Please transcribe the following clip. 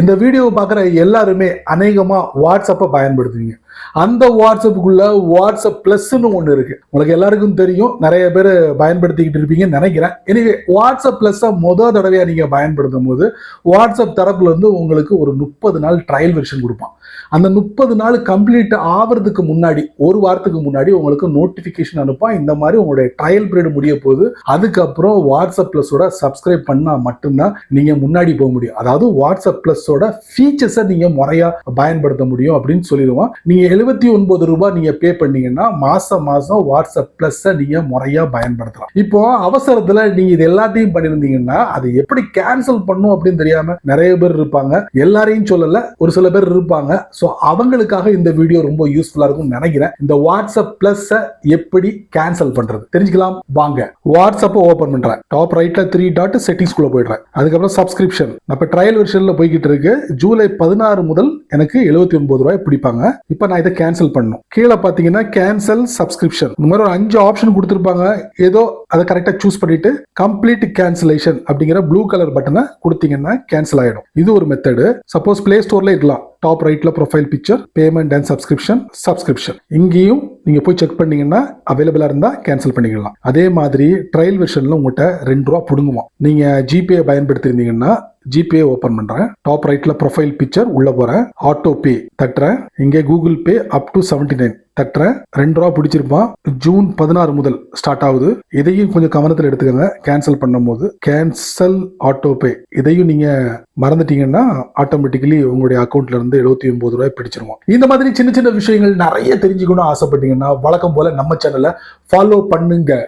இந்த வீடியோவை பார்க்குற எல்லாருமே அநேகமா வாட்ஸ்அப்பை பயன்படுத்துவீங்க. அந்த வாட்ஸ்அப்புக்குள்ள வாட்ஸ்அப் பிளஸ்ன்னு ஒன்று இருக்கு. உங்களுக்கு எல்லாருக்கும் தெரியும், நிறைய பேர் பயன்படுத்திக்கிட்டு இருப்பீங்கன்னு நினைக்கிறேன். எனவே வாட்ஸ்அப் பிளஸ்ஸை தடவையா நீங்க பயன்படுத்தும் போது வாட்ஸ்அப் தரப்புல இருந்து உங்களுக்கு ஒரு 30 நாள் ட்ரையல் வெர்ஷன் கொடுப்பான். அந்த 30 நாள் கம்ப்ளீட் ஆகிறதுக்கு முன்னாடி, ஒரு வாரத்துக்கு முன்னாடி உங்களுக்கு நோட்டிபிகேஷன் அனுப்பான். இந்த மாதிரி உங்களுடைய ட்ரையல் பீரியட் முடிய போகுது, அதுக்கப்புறம் வாட்ஸ்அப் பிளஸோட சப்ஸ்கிரைப் பண்ணா மட்டும்தான் நீங்க முன்னாடி போக முடியும். அதாவது வாட்ஸ்அப் பிளஸோட ஃபீச்சர்ஸை நீங்க முறையா பயன்படுத்த முடியும் அப்படின்னு சொல்லிடுவோம். நீங்க 79 ரூபாய் நீங்க பே பண்ணீங்கன்னா மாசம் வாட்ஸ்அப் பிளஸ் நீங்க முறையா பயன்படுத்தலாம். இப்போ அவசரத்துல நீங்க இது எல்லாத்தையும் பண்ணிருந்தீங்கன்னா அதை எப்படி கேன்சல் பண்ணும் அப்படின்னு தெரியாம நிறைய பேர் இருப்பாங்க. எல்லாரையும் சொல்லல, ஒரு சில பேர் இருப்பாங்க. சோ அவங்களுக்காக இந்த வீடியோ ரொம்ப யூஸ்ஃபுல்லா இருக்கும் நினைக்கிறேன். இந்த வாட்ஸ்அப் பிளஸ் எப்படி கேன்சல் பண்றது தெரிஞ்சுக்கலாம் வாங்க. வாட்ஸ்அப் ஓபன் பண்றேன். டாப் ரைட்ல 3 டாட் செட்டிங்ஸ் குள்ள போயிடுறேன். அதுக்கப்புறம் சப்ஸ்கிரிப்ஷன். இப்ப ட்ரையல் வெர்ஷன்ல போய்கிட்டு இருக்கு. ஜூலை 16 முதல் எனக்கு 79 ரூபாய் பிடிப்பாங்க. இப்ப நான் இதை கேன்சல் பண்ணணும். கீழே பாத்தீங்கன்னா கேன்சல் சப்ஸ்கிரிப்ஷன் இந்த மாதிரி ஒரு 5 ஆப்ஷன் கொடுத்திருப்பாங்க. ஏதோ அதை கரெக்டா சூஸ் பண்ணிட்டு கம்ப்ளீட் கேன்சலேஷன் அப்படிங்கிற ப்ளூ கலர் பட்டனை கொடுத்தீங்கன்னா கேன்சல் ஆயிடும். இது ஒரு மெத்தடு. சப்போஸ் பிளே ஸ்டோர்ல இருக்கலாம். டாப் ரைட்ல profile picture, payment and subscription இங்கேயும் நீங்க போய் செக் பண்ணீங்கன்னா அவைலபிளா இருந்தா கேன்சல் பண்ணிக்கலாம். அதே மாதிரி ட்ரையல் வெர்ஷன்ல உங்கள்கிட்ட 2 ரூபா புடுங்குவோம். நீங்க ஜிபே பயன்படுத்தி இருந்தீங்கன்னா ஜிபே ஓபன் பண்றேன். டாப் ரைட்ல ப்ரொஃபைல் பிக்சர் உள்ள போறேன். ஆட்டோ பே தட்டுறேன். இங்கே கூகுள் பே அப் டு 79 தட்டுறேன். 2 ரூபா பிடிச்சிருப்பான். ஜூன் 16 முதல் ஸ்டார்ட் ஆகுது. இதையும் கொஞ்சம் கவனத்தில் எடுத்துக்கோங்க. கேன்சல் பண்ணும் போது கேன்சல் ஆட்டோ பே இதையும் நீங்க மறந்துட்டீங்கன்னா ஆட்டோமேட்டிக்கலி உங்களுடைய அக்கௌண்ட்ல இருந்து 79 ரூபாய் பிடிச்சிருவோம். இந்த மாதிரி சின்ன சின்ன விஷயங்கள் நிறைய தெரிஞ்சுக்கணும் ஆசைப்பட்டீங்கன்னா வழக்கம் போல நம்ம சேனலை ஃபாலோ பண்ணுங்க.